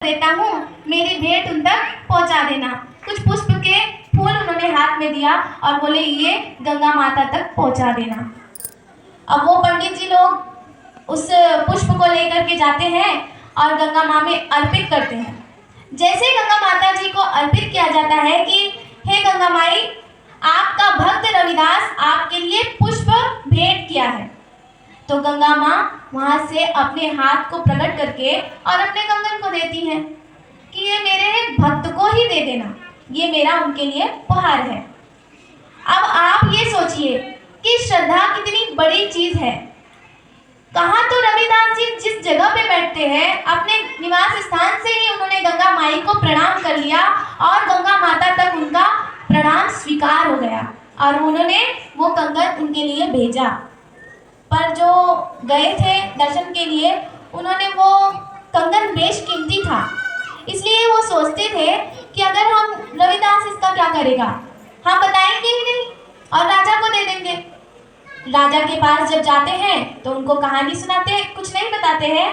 देता हूँ, मेरी भेंट उन तक पहुँचा देना। कुछ पुष्प के फूल उन्होंने हाथ में दिया और बोले ये गंगा माता तक पहुँचा देना। अब वो पंडित जी लोग उस पुष्प को लेकर के जाते हैं और गंगा माँ में अर्पित करते हैं। जैसे गंगा माता जी को अर्पित किया जाता है कि हे गंगा माई, आपका भक्त रविदास आपके लिए पुष्प भेंट किया है, तो गंगा माँ वहाँ से अपने हाथ को प्रकट करके और अपने कंगन को देती हैं कि ये मेरे भक्त को ही दे देना, ये मेरा उनके लिए उपहार है। अब आप ये सोचिए कि श्रद्धा कितनी बड़ी चीज है। कहाँ तो रविदास जी जिस जगह पे बैठते हैं, अपने निवास स्थान से ही उन्होंने गंगा माई को प्रणाम कर लिया और गंगा माता तक उनका प्रणाम स्वीकार हो गया और उन्होंने वो कंगन उनके लिए भेजा। पर जो गए थे दर्शन के लिए, उन्होंने वो कंगन बेशकीमती था, इसलिए वो सोचते थे कि अगर हम रविदास इसका क्या करेगा, हम बताएंगे ही नहीं और राजा को दे देंगे। राजा के पास जब जाते हैं तो उनको कहानी सुनाते हैं, कुछ नहीं बताते हैं,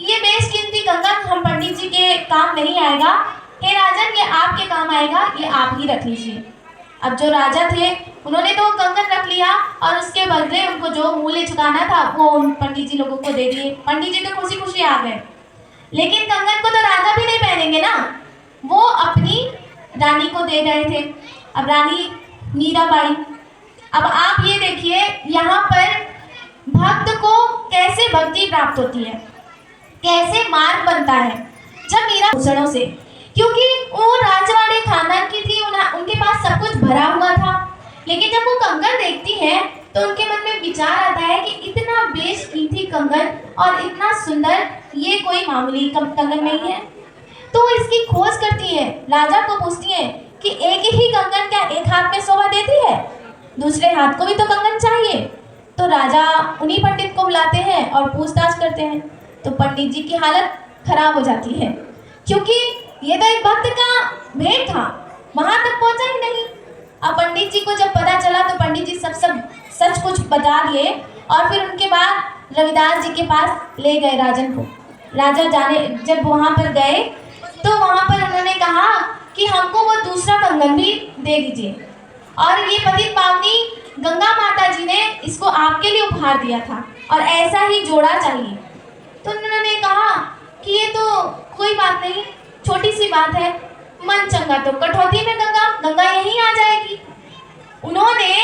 ये बेशकीमती कंगन हम पंडित जी के काम नहीं आएगा, हे राजन ये आपके काम आएगा, ये आप ही रख लीजिए। अब जो राजा थे उन्होंने तो कंगन रख लिया और उसके बदले उनको जो मूल्य चुकाना था वो उन पंडित जी लोगों को दे दिए। पंडित जी तो खुशी खुशी आ गए, लेकिन कंगन को तो राजा भी नहीं पहनेंगे ना, वो अपनी रानी को दे रहे थे। अब रानी मीराबाई, अब आप ये देखिए यहाँ पर भक्त को कैसे भक्ति प्राप्त होती है, कैसे मार्ग बनता है। जब मीरा भूषणों से, क्योंकि वो राजवाड़े खानदान की थी, उनके पास सब कुछ भरा हुआ था, लेकिन जब वो कंगन देखती है तो उनके मन में विचार आता है कि इतना बेशकीमती कंगन और इतना सुंदर, ये कोई मामूली कंगन नहीं है। तो वो इसकी खोज करती है, राजा को पूछती है कि एक ही कंगन क्या एक हाथ में शोभा देती है, दूसरे हाथ को भी तो कंगन चाहिए। तो राजा उन्हीं पंडित को बुलाते हैं और पूछताछ करते हैं। तो पंडित जी की हालत खराब हो जाती है, क्योंकि ये तो एक भक्त का भेंट था, वहां तक पहुंचा ही नहीं। अब पंडित जी को जब पता चला तो पंडित जी सब सच कुछ बता दिए और फिर उनके बाद रविदास जी के पास ले गए राजन को। राजा जब वहां पर गए तो वहां पर उन्होंने कहा कि हमको वो दूसरा कंगन भी दे दीजिए, और ये पतित पावनी गंगा माता जी ने इसको आपके लिए उपहार दिया था और ऐसा ही जोड़ा चाहिए। तो उन्होंने कहा कि ये तो कोई बात नहीं, छोटी सी बात है, मन चंगा तो कठौती में गंगा यहीं आ जाएगी। उन्होंने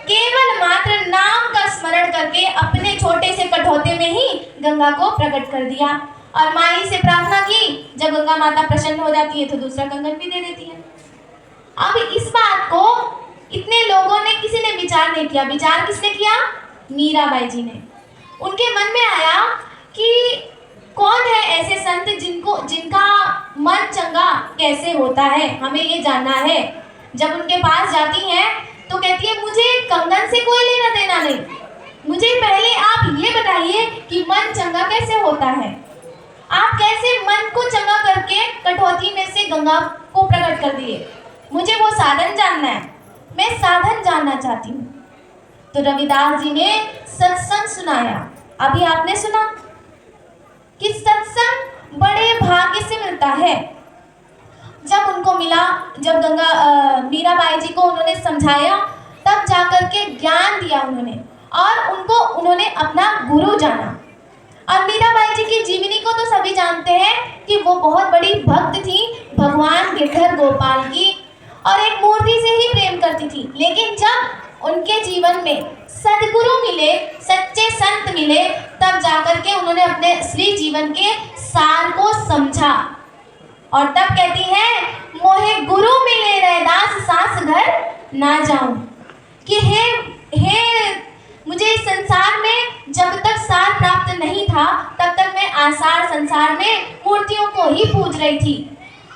केवल मात्र नाम का स्मरण करके अपने छोटे से कठौते में ही गंगा को प्रकट कर दिया और माई से प्रार्थना की। जब गंगा माता प्रसन्न हो जाती है तो दूसरा कंगन भी दे देती है। अब इस बात को इतने लोगों ने, किसी ने विचार नहीं किया। विचार किसने किया? मीराबाई जी ने। उनके मन में आया कि कौन है ऐसे संत जिनका मन चंगा कैसे होता है, हमें ये जानना है। जब उनके पास जाती हैं तो कहती है मुझे कंगन से कोई लेना देना नहीं, मुझे पहले आप ये बताइए कि मन चंगा कैसे होता है। आप कैसे मन को चंगा करके कठौती में से गंगा को प्रकट कर दिए, मुझे वो साधन जानना है, मैं साधन जानना चाहती हूँ। तो रविदास जी ने सत्संग सुनाया। अभी आपने सुना कि सत्संग बड़े भाग्य से मिलता है। जब उनको मिला, जब मीराबाई जी को उन्होंने समझाया, तब जाकर के ज्ञान दिया उन्होंने और उन्होंने अपना गुरु जाना। और मीराबाई जी की जीवनी को तो सभी जानते हैं कि वो बहुत बड़ी भक्त थी भगवान गिरधर गोपाल की और एक मूर्ति से ही प्रेम करती थी। लेकिन जब उनके जीवन में सद्गुरु मिले, सच्चे संत मिले, तब जाकर के उन्होंने अपने असली जीवन के सार को समझा और तब कहती है मोहे गुरु मिले रैदास सास घर ना जाऊं, कि हे मुझे इस संसार में जब तक सार प्राप्त नहीं था तब तक मैं आसार संसार में मूर्तियों को ही पूज रही थी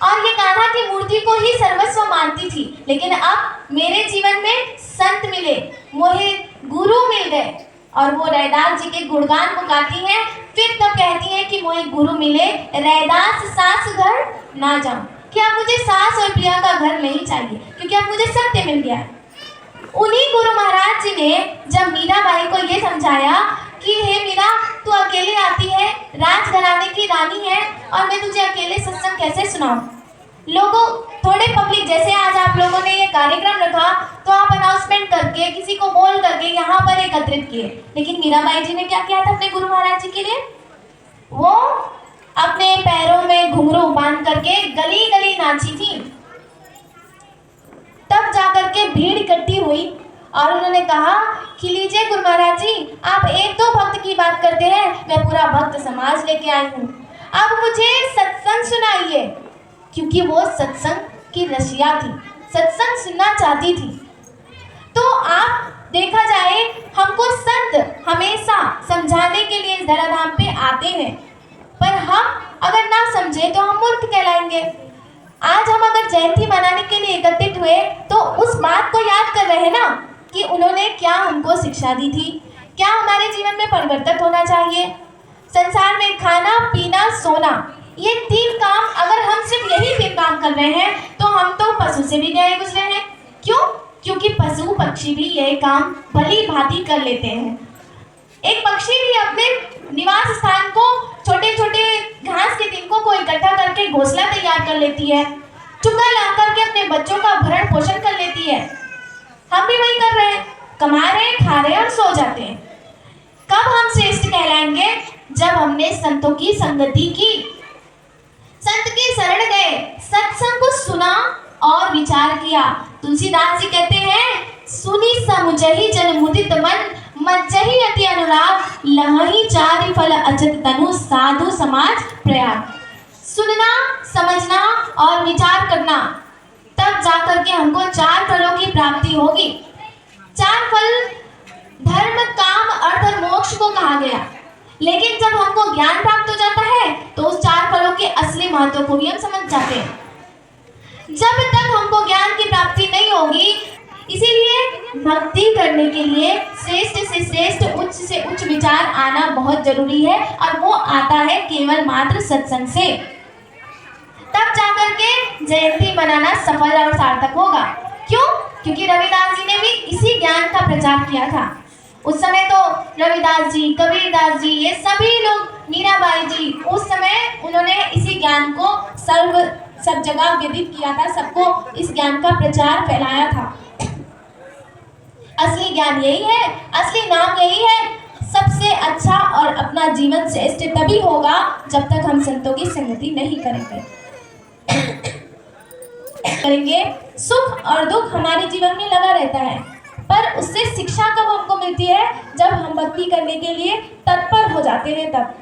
और ये कान्हा की मूर्ति को ही सर्वस्व मानती थी। लेकिन अब मेरे जीवन में संत मिले, मोहे गुरु मिल गए और वो रैदास जी के गुणगान को गाती हैं। फिर तब कहती हैं कि मोहे गुरु मिले रैदास सास घर ना जाऊं, कि अब मुझे सास और प्रिया का घर नहीं चाहिए, क्योंकि अब मुझे सत्य मिल गया है। उन्हीं गुरु महाराज जी ने जब मीराबाई को ये समझाया कि हे मीरा, तू अकेली आती है, राजघराने की रानी है, और मैं तुझे अकेले सत्संग कैसे सुनाऊं? लोगों, थोड़े पब्लिक, जैसे आज आप लोगों ने ये कार्यक्रम रखा तो आप अनाउंसमेंट करके किसी को बोल करके यहाँ पर एकत्रित किए, लेकिन मीराबाई जी ने क्या किया था अपने गुरु महाराज जी के लिए? वो अपने पैरों में घुंघरू बांध करके गली गली नाची थी। तब जाकर के भीड़ इकट्ठी हुई और उन्होंने कहा कि लीजिए गुरु महाराज जी, आप एक दो भक्त की बात करते हैं, मैं पूरा भक्त समाज लेके आई हूँ, अब मुझे सत्संग सुनाइए। क्योंकि वो सत्संग की रसिया थी, सत्संग सुनना चाहती थी। तो आप देखा जाए, हमको संत हमेशा समझाने के लिए इस धराधाम पे आते हैं, पर हम अगर ना समझे तो हम मूर्ख कहलाएंगे। आज हम अगर जयंती मनाने के लिए एकत्रित हुए तो उस बात को याद कर रहे हैं ना कि उन्होंने क्या हमको शिक्षा दी थी, क्या हमारे जीवन में परिवर्तन होना चाहिए। संसार में खाना, पीना, सोना, ये 3 काम, अगर हम सिर्फ यही 3 काम कर रहे हैं तो हम तो पशु से भी गए गुजरे हैं। क्यों? क्योंकि पशु पक्षी भी यह काम भली भांति कर लेते हैं। एक पक्षी भी अपने निवास स्थान को, छोटे छोटे घास के तिनकों को इकट्ठा करके घोंसला तैयार कर लेती है, चुग्गा ला करके अपने बच्चों का भरण पोषण कर लेती है। हम भी वही कर रहे हैं, कमा रहे हैं, खा रहे हैं और सो जाते हैं। कब हम श्रेष्ठ कहलाएंगे? जब हमने संतों की संगति की, संत के शरण गए, सत्संग को सुना और विचार किया। तुलसीदास जी कहते हैं, सुनी समुझहि जन मुदित मन, मज्जहि अति अनुराग, लहहि चारि फल अचत तनु, साधु समाज प्रयाग। सुनना, समझना और विचार करना, तब जाकर के हमको 4 फलों की प्राप्ति होगी। 4 फल धर्म, काम, अर्थ और मोक्ष को कहा गया। लेकिन जब हमको ज्ञान प्राप्त हो जाता है तो उस 4 फलों के असली महत्व को भी हम समझ जाते हैं। जब तक हमको ज्ञान की प्राप्ति नहीं होगी, इसीलिए भक्ति करने के लिए श्रेष्ठ से श्रेष्ठ, उच्च से उच्च विचार आना बहुत जरूरी है, और वो आता है केवल मात्र सत्संग से। तब जाकर के जयंती मनाना सफल और सार्थक होगा। क्यों? क्योंकि रविदास जी ने भी इसी ज्ञान का प्रचार किया था। उस समय तो रविदास जी, कबीरदास जी, ये सभी लोग, मीराबाई जी, उस समय उन्होंने इसी ज्ञान को सब जगह विदित किया था, सबको इस ज्ञान का प्रचार फैलाया था। असली ज्ञान यही है, असली नाम यही है। सबसे अच्छा और अपना जीवन श्रेष्ठ तभी होगा जब तक हम संतों की संगति नहीं करेंगे। सुख और दुख हमारे जीवन में लगा रहता है, पर उससे शिक्षा कब हमको मिलती है? जब हम भक्ति करने के लिए तत्पर हो जाते हैं तब।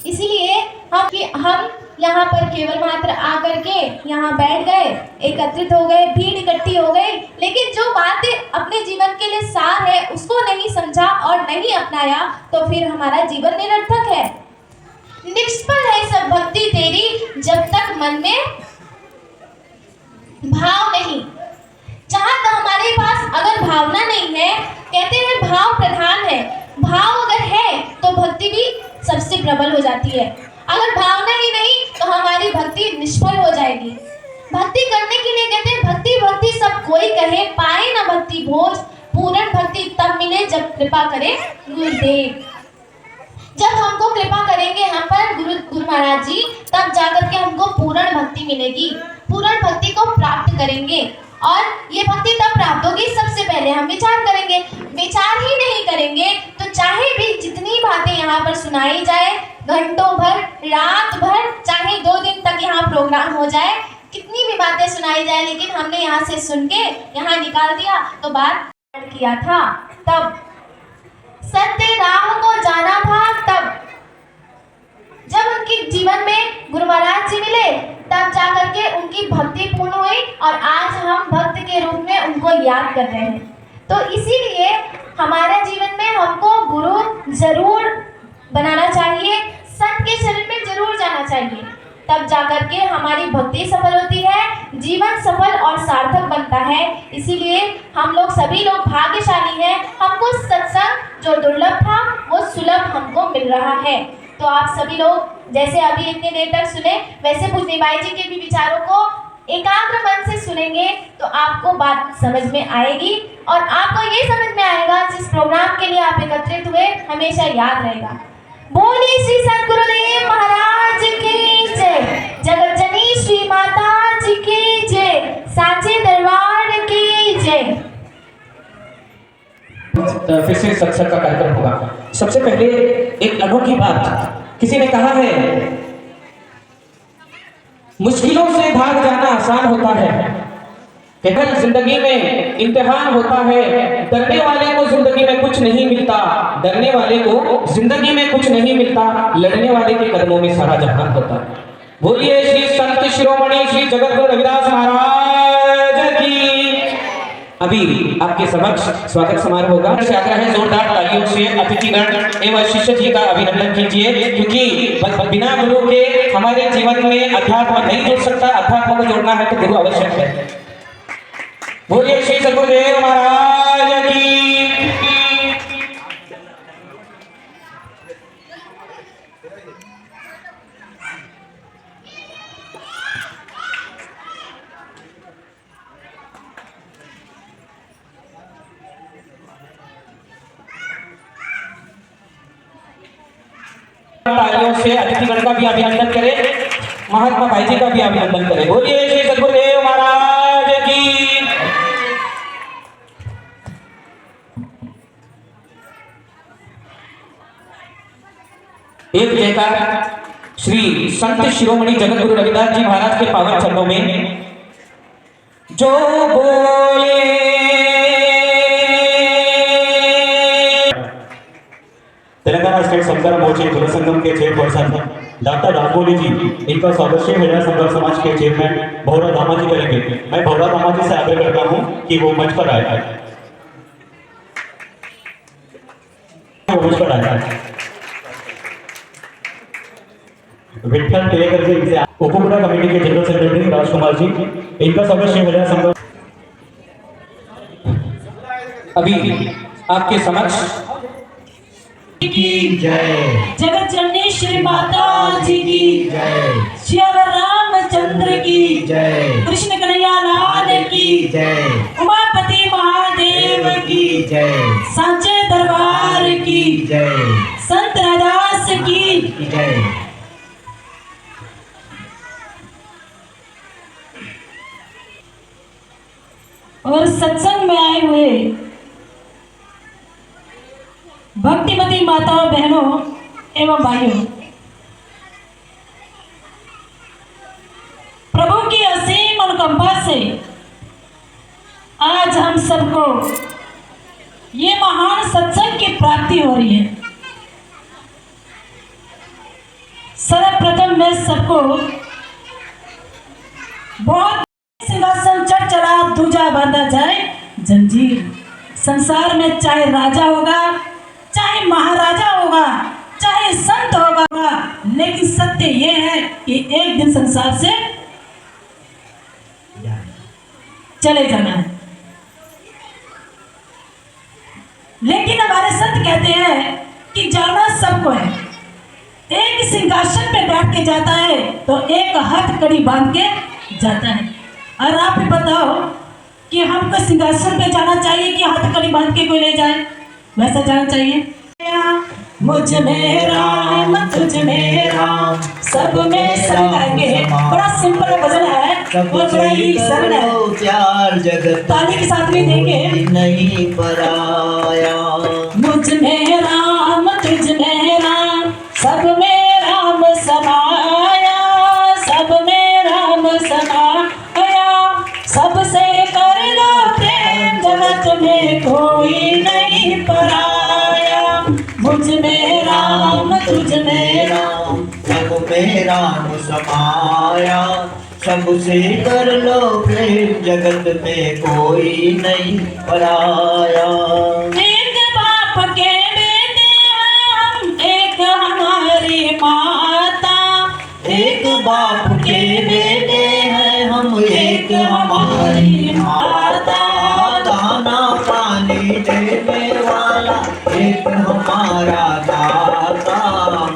इसीलिए हम यहाँ पर केवल मात्र आकर के यहाँ बैठ गए, एकत्रित हो गए, भीड़ इकट्ठी हो गई, लेकिन जो बातें अपने जीवन के लिए सार है उसको नहीं समझा और नहीं अपनाया तो फिर हमारा जीवन निरर्थक है। निष्फल है सब भक्ति तेरी जब तक मन में भाव नहीं। जहाँ तक हमारे पास अगर भावना नहीं है, कहते हैं भाव प्रधान है, भाव अगर है तो भक्ति भी सबसे प्रबल हो जाती है। अगर भावना ही नहीं तो हमारी भक्ति निष्फल हो जाएगी। भक्ति करने के लिए कहते हैं, भक्ति भक्ति सब कोई कहे, पाए ना भक्ति भोज, पूर्ण भक्ति तब मिले जब कृपा करे गुरुदेव। जब हमको कृपा करेंगे हम पर गुरु महाराज जी, तब जाकर के हमको पूर्ण भक्ति मिलेगी, पूर्ण भक्ति को प्राप्त करेंगे। और ये भक्ति तब प्राप्त होगी, सबसे पहले हम विचार करेंगे। विचार ही नहीं करेंगे तो चाहे भी जितनी बातें यहाँ पर सुनाई जाए, घंटों भर, रात भर, चाहे 2 दिन तक यहाँ प्रोग्राम हो जाए, कितनी भी बातें सुनाई जाए, लेकिन हमने यहाँ से सुन के यहाँ निकाल दिया तो बात किया था। तब सत्य राह को जाना था, तब जब उनके जीवन में गुरु महाराज जी मिले तब जाकर के उनकी भक्ति पूर्ण हुई और आज हम भक्त के रूप में उनको याद कर रहे हैं। तो इसीलिए हमारे जीवन में हमको गुरु जरूर बनाना चाहिए, संत के शरण में जरूर जाना चाहिए, तब जाकर के हमारी भक्ति सफल होती है, जीवन सफल और सार्थक बनता है। इसीलिए हम लोग सभी लोग भाग्यशाली हैं, हमको सत्संग जो दुर्लभ था वो सुलभ हमको मिल रहा है। तो आप सभी लोग जैसे अभी इतनी देर तक सुने, वैसे पूजनी बाई जी के भी विचारों को एकाग्र मन से सुनेंगे तो आपको बात समझ में आएगी और आपको ये समझ में आएगा जिस प्रोग्राम के लिए आप एकत्रित हुए हमेशा याद रहेगा। बोली श्री सद्गुरुदेव महाराज की जय। जगत जननी श्री माता जी की जय। सांचे दरबार की जय। फिर से सत्संग का कार्यक्रम होगा। सबसे पहले एक अनोखी बात, किसी ने कहा है मुश्किलों से भाग जाना आसान होता है, केवल जिंदगी में इम्तिहान होता है। डरने वाले को जिंदगी में कुछ नहीं मिलता, डरने वाले को जिंदगी में कुछ नहीं मिलता, लड़ने वाले के कदमों में सारा जहान होता है। बोलिए श्री संत शिरोमणि श्री जगत गुरु रविदास महाराज की। अभी आपके समक्ष स्वागत समारोह होगा। आग्रह है जोरदार तालियों से अतिथिगण एवं शिष्य जी का अभिनंदन कीजिए, क्योंकि बिना गुरु के हमारे जीवन में अध्यात्म नहीं जुड़ सकता। अध्यात्म को जोड़ना है तो गुरु आवश्यक है। बोलिए श्री सद्गुरुदेव महाराज की। तालियों से अतिथिगण का भी अभिनंदन करें, महात्मा भाई जी का भी अभिनंदन करें। बोलिए श्री सद्गुरुदेव महाराज की। एक जयकार श्री संत शिरोमणि जगत गुरु रविदास जी महाराज के पावन चरणों में। जो बोले तेलंगाना स्टेट संस्कार मोर्चे जुल संगम के चेयरपर्सन डॉक्टर रामगोली जी, इनका स्वागत श्री महिला संघर्ष समाज के चेयरमैन भौरा दामा जी करेंगे। मैं भौरा दामा जी से आग्रह करता हूं कि वो मंच पर आए। विठल टिलेकर जी, इनसे उपगुड़ा कमेटी के जनरल सेक्रेटरी राजकुमार जी, इनका स्वागत श्री महिला संघर्ष। अभी आपके समक्ष की जय। जगत जननी श्री माता जी की जय। श्री रामचंद्र की जय। कृष्ण कन्हैया लाल की जय। उमापति महादेव की जय। सांचे दरबार की जय। संत रविदास की जय। और सत्संग में आए हुए भक्तिमती माताओं, बहनों एवं भाइयों, प्रभु की असीम अनुकंपा से आज हम सबको ये महान सत्संग की प्राप्ति हो रही है। सर्वप्रथम मैं सबको बहुत सिंहासन चढ़ चला दूजा बांधा जाए जंजीर। संसार में चाहे राजा होगा, चाहे महाराजा होगा, चाहे संत होगा, लेकिन सत्य यह है कि एक दिन संसार से चले जाना है। लेकिन हमारे संत कहते हैं कि जाना सबको है। एक सिंहासन पे बैठ के जाता है तो एक हाथ कड़ी बांध के जाता है। और आप भी बताओ कि हमको सिंहासन पे जाना चाहिए कि हाथ कड़ी बांध के कोई ले जाए? वैसा जाना चाहिए। मुझ में राम तुझ में राम सब में संगाएंगे। बड़ा सिंपल भजन है और बड़ा ही सरल है। प्यार जगत ताली के साथ में देंगे। नहीं पराया। मुझ में राम तुझ में राम सब में राम समाया। सब में राम समाया। सबसे कर लो प्रेम जगत में कोई नहीं पराया। मुझ में राम तुझ में राम सब में राम समाया। सबसे कर लो प्रेम जगत में कोई नहीं पराया। एक बाप के बेटे हम, एक हमारी माता। एक बाप के बेटे हैं हम, एक हमारी माता। दाना पानी देने वाला एक हमारा दाता।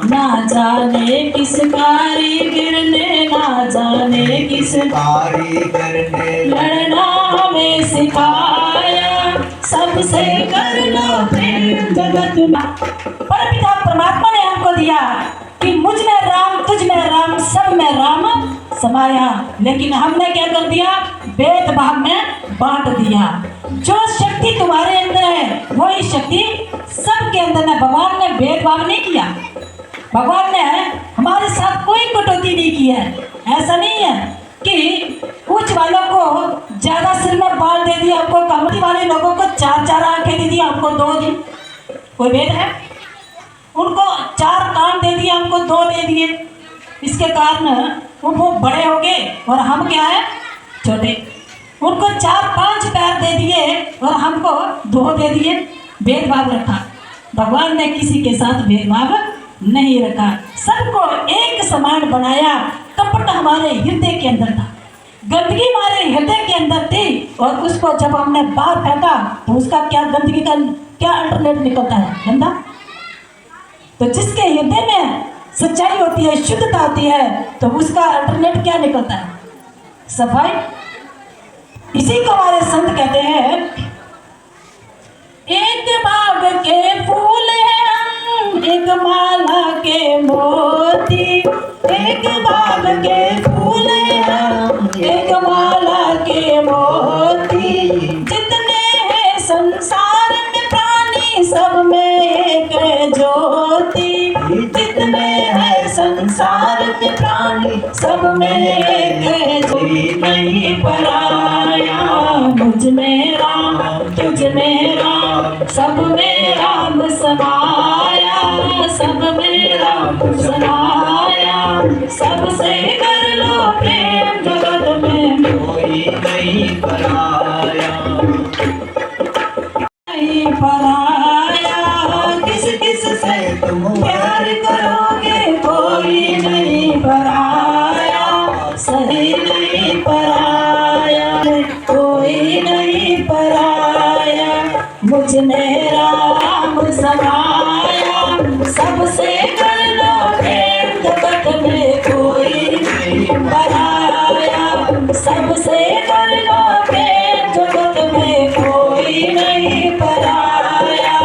ना जाने किस कारीगर ने, ना जाने किस कारीगर ने लड़ना हमें सिखाया। सबसे कर लो प्रेम जगत में। परमपिता परमात्मा ने हमको दिया समाया, लेकिन हमने क्या कर दिया, भेदभाव में बांट दिया। जो शक्ति तुम्हारे अंदर है वही शक्ति सबके अंदर है। भगवान ने भेदभाव नहीं किया, भगवान ने हमारे साथ कोई कटौती नहीं की है। ऐसा नहीं है कि कुछ वालों को ज्यादा सिर में बाल दे दिया, हमको कमरी वाले लोगों को 4-4 आंखें दे दी, हमको 2 दी। कोई भेद है? उनको 4 कान दे दिए, हमको 2 दे दिए। इसके कारण वो बड़े हो गए और हम क्या है, छोटे। उनको 4-5 पैर दे दिए और हमको 2 दे दिए। भेदभाव रखा। भगवान ने किसी के साथ भेदभाव नहीं रखा, सबको एक समान बनाया। कपट हमारे हृदय के अंदर था, गंदगी हमारे हृदय के अंदर थी, और उसको जब हमने बाहर फेंका तो उसका क्या, गंदगी का क्या अल्टरनेट निकलता है, गंदा। तो जिसके हृदय में सच्चाई होती है, शुद्धता होती है, तो उसका अल्टरनेट क्या निकलता है, सफाई। इसी को हमारे संत कहते हैं, एक बाग के फूल हैं हम, एक माला के मोती। एक बाग के फूल हैं हम, एक माला के मोती। जितने हैं संसार में प्राणी, सब में एक ज्योति। जितने हैं संसार में प्राणी, सब में एक ज्योति। नहीं पराया मुझ में राम, तुझ में राम, सब में राम समाया। सब में राम समाया, सबसे कर लो प्रेम, जगत में कोई नहीं पराया। नहीं पराया, किस किस से तुम प्यार करोगे, कोई नहीं पराया। सही नहीं पराया, कोई नहीं पराया। मुझ में राम समाया, सबसे कर लो प्रेम, जगत में कोई नहीं पराया। सबसे कर लो प्रेम, जगत में कोई नहीं पराया।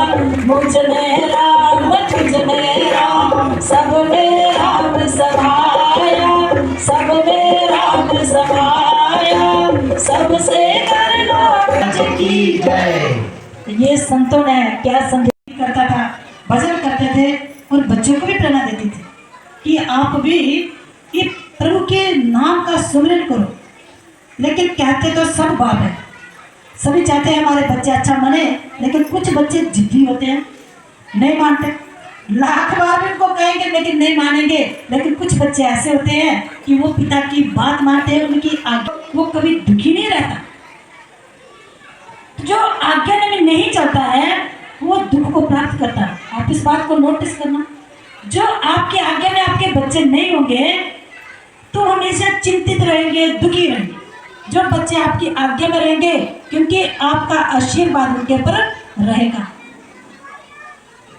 मुझ में राम, तुझ में राम, सब में राम समाया। सब में राम समाया, सबसे कर लो की जय। ये संतों ने क्या संदेश करता था, भजन करते थे और बच्चों को भी प्रेरणा देते थे कि आप भी ये प्रभु के नाम का सुमिरन करो। लेकिन कहते तो सब बाप है, सभी चाहते हैं हमारे बच्चे अच्छा माने, लेकिन कुछ बच्चे जिद्दी होते हैं, नहीं मानते। लाख बार भी उनको कहेंगे लेकिन नहीं मानेंगे। लेकिन कुछ बच्चे ऐसे होते हैं कि वो पिता की बात मानते हैं, उनकी आज्ञा, वो कभी दुखी नहीं रहता। जो आज्ञा में नहीं चलता है वो दुख को प्राप्त करता है। आप इस बात को नोटिस करना, जो आपकी आज्ञा में आपके बच्चे नहीं होंगे तो हमेशा चिंतित रहेंगे, दुखी रहेंगे। जो बच्चे आपकी आज्ञा में रहेंगे, क्योंकि आपका आशीर्वाद उनके ऊपर रहेगा।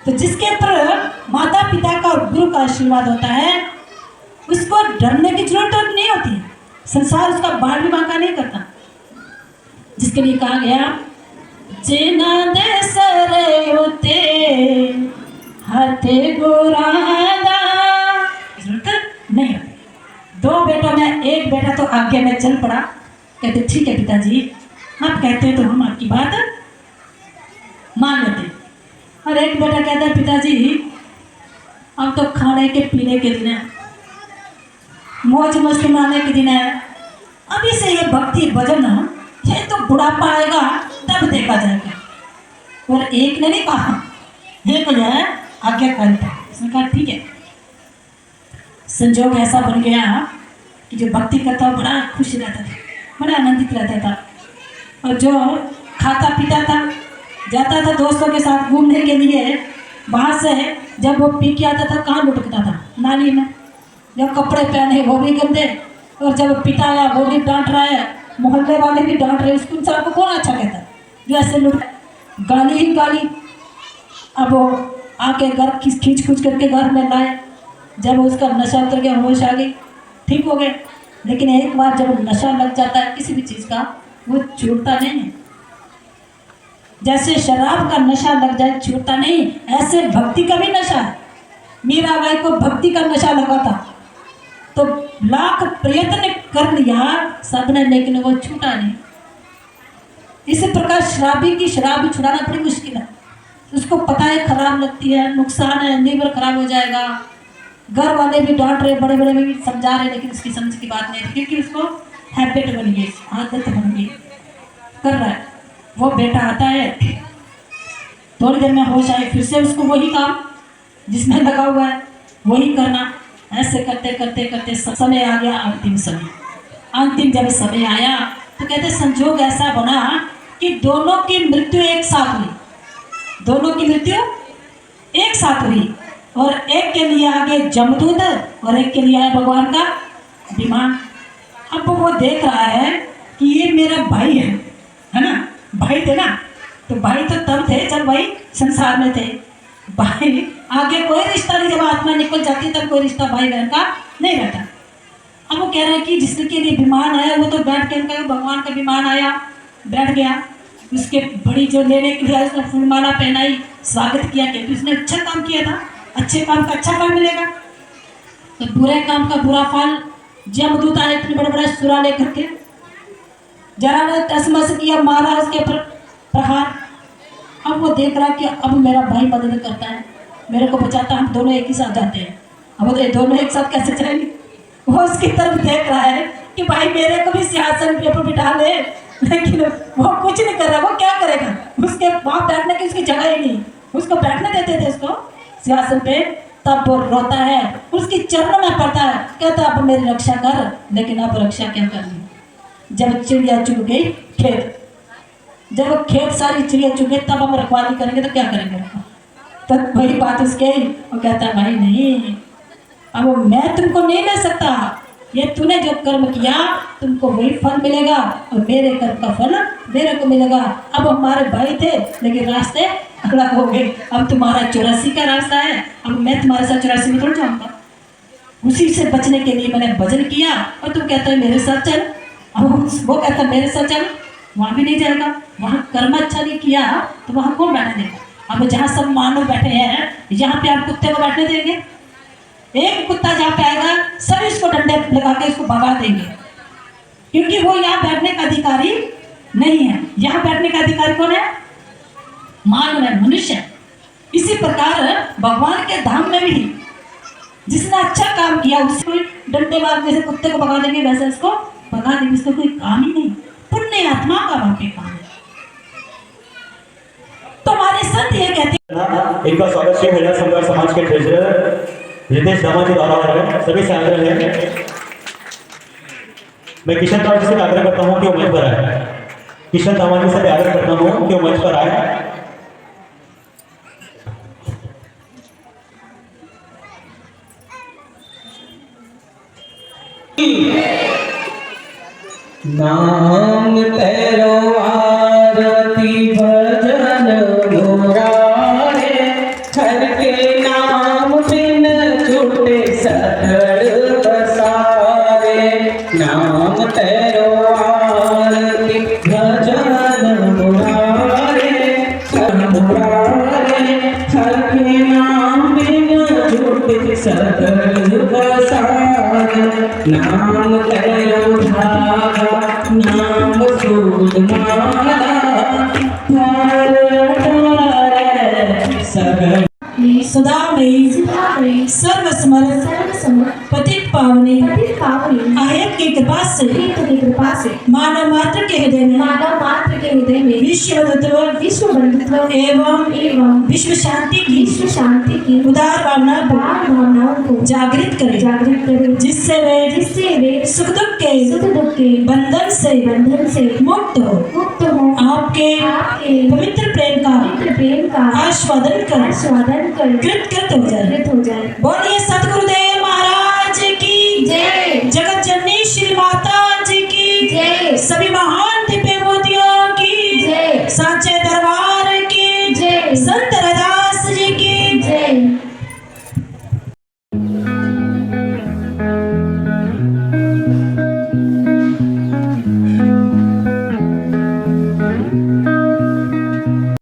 तो जिसके ऊपर माता पिता का और गुरु का आशीर्वाद होता है, उसको डरने की जरूरत नहीं होती। संसार उसका बाल भी बांका नहीं करता। जिसके लिए कहा गया, जेना दे सरे होते हाथे गोरादा, जरूरत नहीं होती। 2 बेटों में एक बेटा तो आज्ञा में चल पड़ा, कहते ठीक है पिताजी, आप कहते हैं तो हम आपकी बात मान लेते हैं। और एक बेटा कहता है, पिताजी अब तो खाने के पीने के दिन है, मौज मस्ती मारने के दिन है, अभी से ये भक्ति भजन ये तो बुढ़ापा आएगा तब देखा जाएगा। और एक ने नहीं कहा, एक जो है आज्ञाकारी था, उसने कहा ठीक है। संजोग ऐसा बन गया कि जो भक्ति करता बड़ा खुश रहता था, बड़ा आनंदित रहता था। और जो खाता पीता था, जाता था दोस्तों के साथ घूमने के लिए, वहाँ से जब वो पी के आता था कहाँ लुटकता था, नाली में। जब कपड़े पहने वो भी गंदे, और जब पिटाया वो भी डांट रहा है, मोहल्ले वाले भी डांट रहे, उसको इंसान को कौन अच्छा कहता है जो ऐसे लुट, गाली ही गाली। अब वो आके घर खींच करके घर में लाए, जब उसका नशा उतर गया, होश आ गई, ठीक हो गए। लेकिन एक बार जब नशा लग जाता है किसी भी चीज़ का, वो छूटता नहीं है। जैसे शराब का नशा लग जाए छूटता नहीं, ऐसे भक्ति का भी नशा है। मीराबाई को भक्ति का नशा लगा था, तो लाख प्रयत्न कर लिया सबने, लेकिन वो छूटा नहीं। इसी प्रकार शराबी की शराब भी छुड़ाना बड़ी मुश्किल है। उसको पता है खराब लगती है, नुकसान है, लीवर खराब हो जाएगा। घर वाले भी डांट रहे, बड़े बड़े भी समझा रहे, लेकिन उसकी समझ की बात नहीं है, क्योंकि उसको हैबिट बन गई, आदत बन गई, कर रहा है। वो बेटा आता है, थोड़ी देर में होश आए, फिर से उसको वही काम जिसमें लगा हुआ है वही करना। ऐसे करते करते करते समय आ गया, अंतिम समय। अंतिम जब समय आया तो कहते संजोग ऐसा बना कि दोनों की मृत्यु एक साथ हुई। दोनों की मृत्यु एक साथ हुई, और एक के लिए आगे जमदूत और एक के लिए आया भगवान का विमान। अब वो देख रहा है कि ये मेरा भाई है ना, भाई थे ना, तो भाई तो तब थे जब भाई संसार में थे। भाई आगे कोई रिश्ता नहीं, जब आत्मा निकल जाती तब कोई रिश्ता भाई बहन का नहीं रहता। अब वो कह रहे हैं कि जिसके लिए विमान आया वो तो बैठ के, उनका भगवान का विमान आया, बैठ गया। उसके बड़ी जो लेने के लिए उसने फूलमाला पहनाई, स्वागत किया, क्योंकि उसने अच्छा काम किया था। अच्छे काम का अच्छा फल मिलेगा, तो बुरे काम का बुरा फल। जमदूत आए इतने बड़े बड़े सुरा लेकर के, जरा ने तसमस किया, मारा उसके प्रहार। अब वो देख रहा कि अब मेरा भाई मदद करता है, मेरे को बचाता है, हम दोनों एक ही साथ जाते हैं। अब वो दोनों एक साथ कैसे जाएंगे? वो उसकी तरफ देख रहा है कि भाई मेरे को भी सिंहासन पे बिठा ले, लेकिन वो कुछ नहीं कर रहा। वो क्या करेगा? उसके वहाँ बैठने की उसकी जगह ही नहीं, उसको बैठने देते थे उसको सिंहासन पे। तब वो रोता है, उसकी चरणों में पड़ता है, कहता अब मेरी रक्षा कर। लेकिन अब रक्षा क्या करनी? जब चिड़िया चुग गई खेत, जब खेत सारी चिड़िया चुग गई, तब हम रखवाली करेंगे तो क्या करेंगे? तब वही बात उसके ही, वो कहता है भाई नहीं, अब मैं तुमको नहीं ले सकता, ये तूने जो कर्म किया तुमको वही फल मिलेगा, और मेरे कर्म का फल मेरे को मिलेगा। अब हमारे भाई थे लेकिन रास्ते अलग हो गए, अब तुम्हारा 84 का रास्ता है, अब मैं तुम्हारे साथ 84 में थोड़ा जाऊँगा। उसी से बचने के लिए मैंने भजन किया, और तुम कहते हो मेरे साथ चल। अब वो कहता है मेरे साथ चल, वहाँ भी नहीं जाएगा, वहाँ कर्म अच्छा नहीं किया तो वहाँ कौन बैठने देगा? अब जहाँ सब मानव बैठे हैं, यहाँ पे आप कुत्ते को बैठने देंगे? एक कुत्ता जहाँ पे आएगा सब इसको डंडे लगा के इसको भगा देंगे, क्योंकि वो यहाँ बैठने का अधिकारी नहीं है। यहाँ बैठने का अधिकारी कौन है? मानव है, मनुष्य है। इसी प्रकार भगवान के धाम में भी जिसने अच्छा काम किया उसको डंडे मार जैसे कुत्ते को भगा देंगे, वैसे उसको भगा देंगे। उसको कोई काम ही नहीं, पुण्य आत्मा का वहाँ पे काम है। तो हमारे संत ये कहते हैं, इनका स्वागत श्री महिला संघर्ष समाज के ट्रेजरर रितेश दामाजी द्वारा हो रहा है। सभी से आग्रह है, मैं किशन दामाजी से आग्रह करता हूँ कि वो मंच पर आए। किशन दामाजी से आग्रह करता हूँ कि वो मंच पर आए। नाम तेरो आरती भजन मुरारे, हर के नाम बिन छूटे सकल बसारे। नाम तेरो आरती भजन मुरारे, हर के नाम बिन छूटे सकल बसारे। नाम तेरो धागा, नाम सूद माला, सगल सदा में सर्वसमर्थ पतित पावनी अहेत की कृपा से मानव मात्र के हृदय में विश्व बंधुत्व एवं विश्व शांति की उदार भावनाओं को जागृत करे, जिससे वे सुख दुख के बंधन से मुक्त हो आपके पवित्र प्रेम का आस्वादन कर कृत हो जाए। बोलिए सतगुरुदेव महाराज की जय, जगत जननी श्री माता जी की जय, सभी महान दिव्य मोतियों की जय, साचे दरबार की जय, संत